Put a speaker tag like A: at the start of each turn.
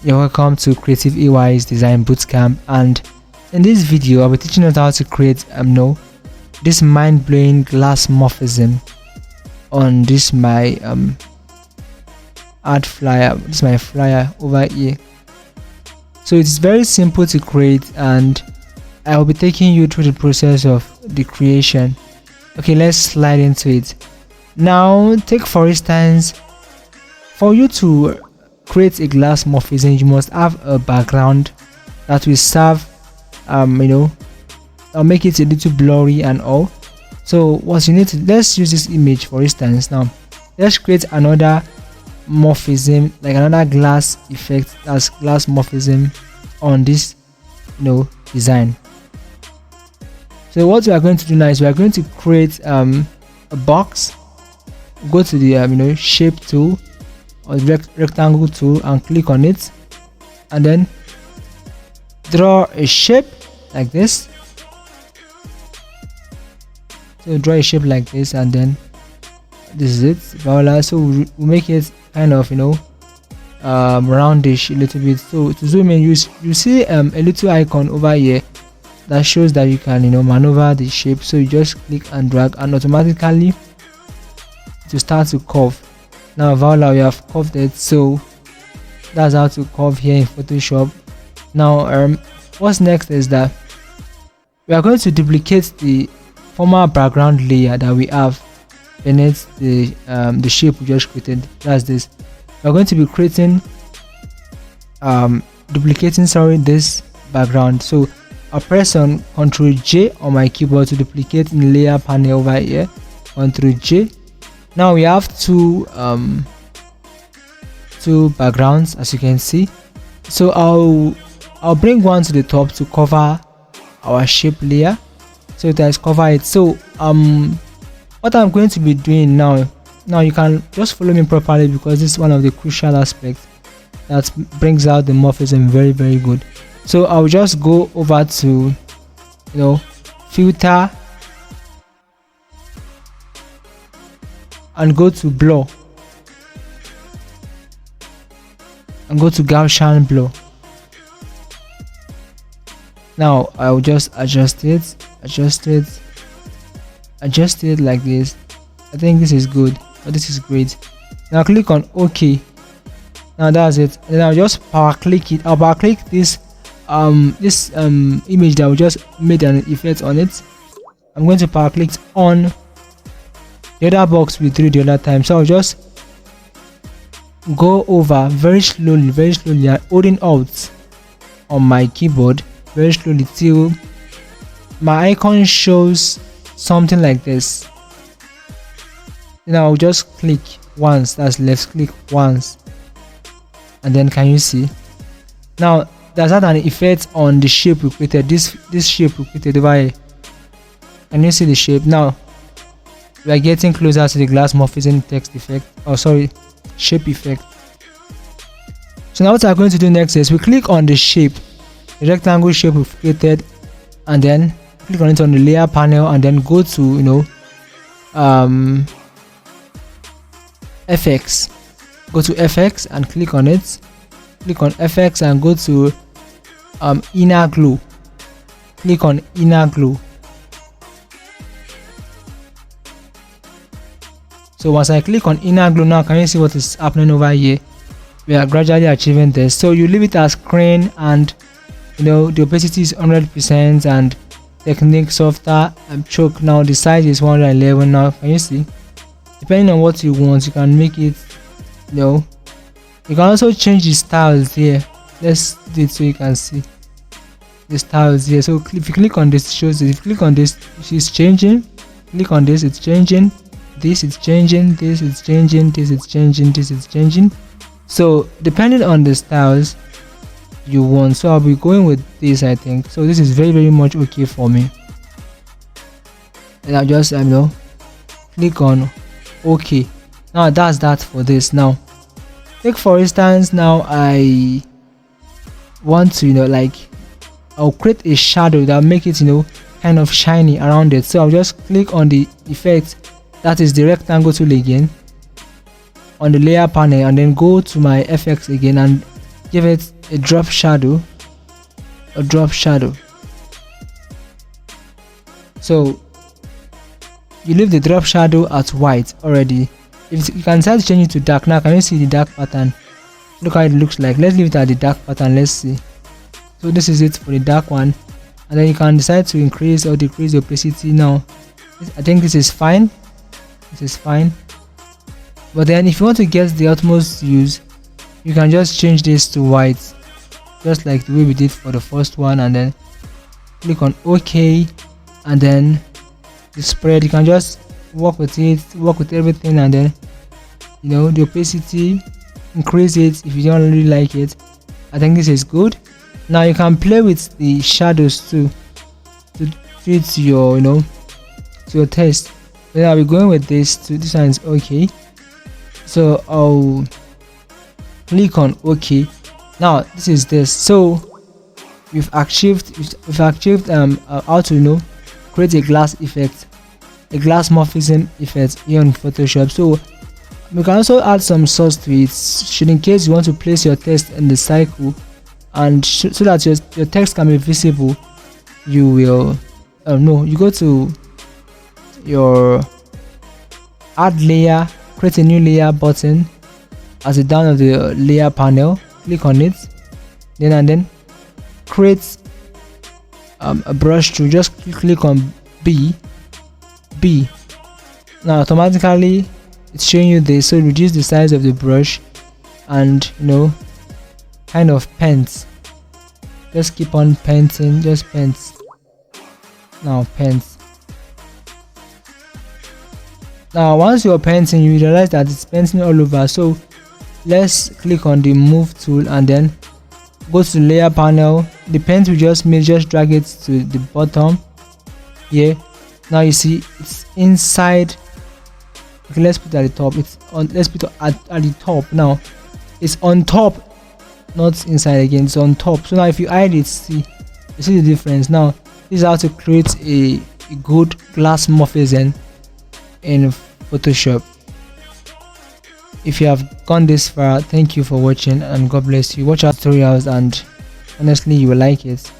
A: You're welcome to Creative AY's Design Bootcamp, and in this video I'll be teaching us how to create this mind-blowing glass morphism on this my art flyer. This is my flyer over here. So it's very simple to create, and I will be taking you through the process of the creation. Okay, let's slide into it. Now take for instance, for you to create a glass morphism, you must have a background that will serve I'll make it a little blurry and all. So what you need to, let's use this image for instance. Now let's create another morphism, like another glass effect, that's glass morphism on this design. So what we are going to do now is we are going to create a box. Go to the shape tool or rectangle tool and click on it, and then draw a shape like this. So draw a shape like this, and then this is it. Voila. So we'll make it kind of roundish a little bit. So to zoom in, you see a little icon over here that shows that you can maneuver the shape. So you just click and drag, and automatically to start to curve. Now voila, we have curved it. So that's how to curve here in Photoshop. Now what's next is that we are going to duplicate the former background layer that we have beneath the shape we just created. That's this. We are going to be creating duplicating this background. So I press on Ctrl J on my keyboard to duplicate in the layer panel over here. Ctrl J. Now we have two backgrounds, as you can see. So I'll bring one to the top to cover our shape layer, so it has covered it. So what I'm going to be doing now you can just follow me properly, because this is one of the crucial aspects that brings out the morphism very good. So I'll just go over to filter and go to blur and go to Gaussian blur. Now I'll just adjust it like this. I think this is good, or this is great. Now click on OK. Now that's it. Then I'll just power click it. I'll power click this image that we just made an effect on it. I'm going to power click on the other box we drew the other time. So I'll just go over very slowly and holding Alt on my keyboard very slowly till my icon shows something like this. Then I'll just click once, that's left click once, and then can you see? Now there's not an effect on the shape we created, this shape we created over here. Can you see the shape? Now we are getting closer to the glass morphism text effect, shape effect. So now what I'm going to do next is we click on the shape, the rectangle shape we've created, and then click on it on the layer panel, and then go to FX. Go to FX and click on it. Click on FX and go to inner glow. Click on inner glow. So once I click on inner glow, now can you see what is happening over here? We are gradually achieving this. So you leave it as screen, and the opacity is 100%, and technique softer choke. Now the size is 111. Now can you see? Depending on what you want, you can make it. You can also change the styles here. Let's do it so you can see the styles here. So if you click on this, it shows it. If you click on this, it's changing. Click on this, it's changing. This is changing. This is changing. This is changing. This is changing. So depending on the styles you want, so I'll be going with this, I think. So this is very much okay for me, and I'll just click on OK. Now that's that for this. Now take for instance, now I want to I'll create a shadow that make it kind of shiny around it. So I'll just click on the effect, that is the rectangle tool again, on the layer panel, and then go to my FX again and give it a drop shadow. So you leave the drop shadow at white already. If you can start to change it to dark. Now can you see the dark pattern? Look how it looks like. Let's leave it at the dark pattern. Let's see. So this is it for the dark one, and then you can decide to increase or decrease the opacity. Now I think this is fine. But then if you want to get the utmost use, you can just change this to white, just like the way we did for the first one, and then click on OK, and then the spread, you can just work with everything, and then the opacity, increase it if you don't really like it. I think this is good. Now you can play with the shadows too to fit your to your taste. Then I'll be going with this to this one is okay. So I'll click on OK. Now this is this. So we've achieved how to create a glass effect, a glass morphism effect here in Photoshop. So we can also add some source to it, should in case you want to place your text in the cycle, and so that your text can be visible. You will you go to your add layer, create a new layer button as a down of the layer panel, click on it, then create a brush tool. Just click on B. Now automatically it's showing you this, so reduce the size of the brush and kind of paint. Just keep on painting, just paint. Now paint. Now once you're painting, you realize that it's painting all over, so let's click on the move tool and then go to the layer panel. The paint we just made, just drag it to the bottom here. Now you see it's inside. Okay, let's put it at the top. It's on, let's put it at the top. Now it's on top, not inside again, it's on top. So now if you hide it, you see the difference. Now this is how to create a good glass morphism in Photoshop. If you have gone this far, thank you for watching and God bless you. Watch our tutorials and honestly you will like it.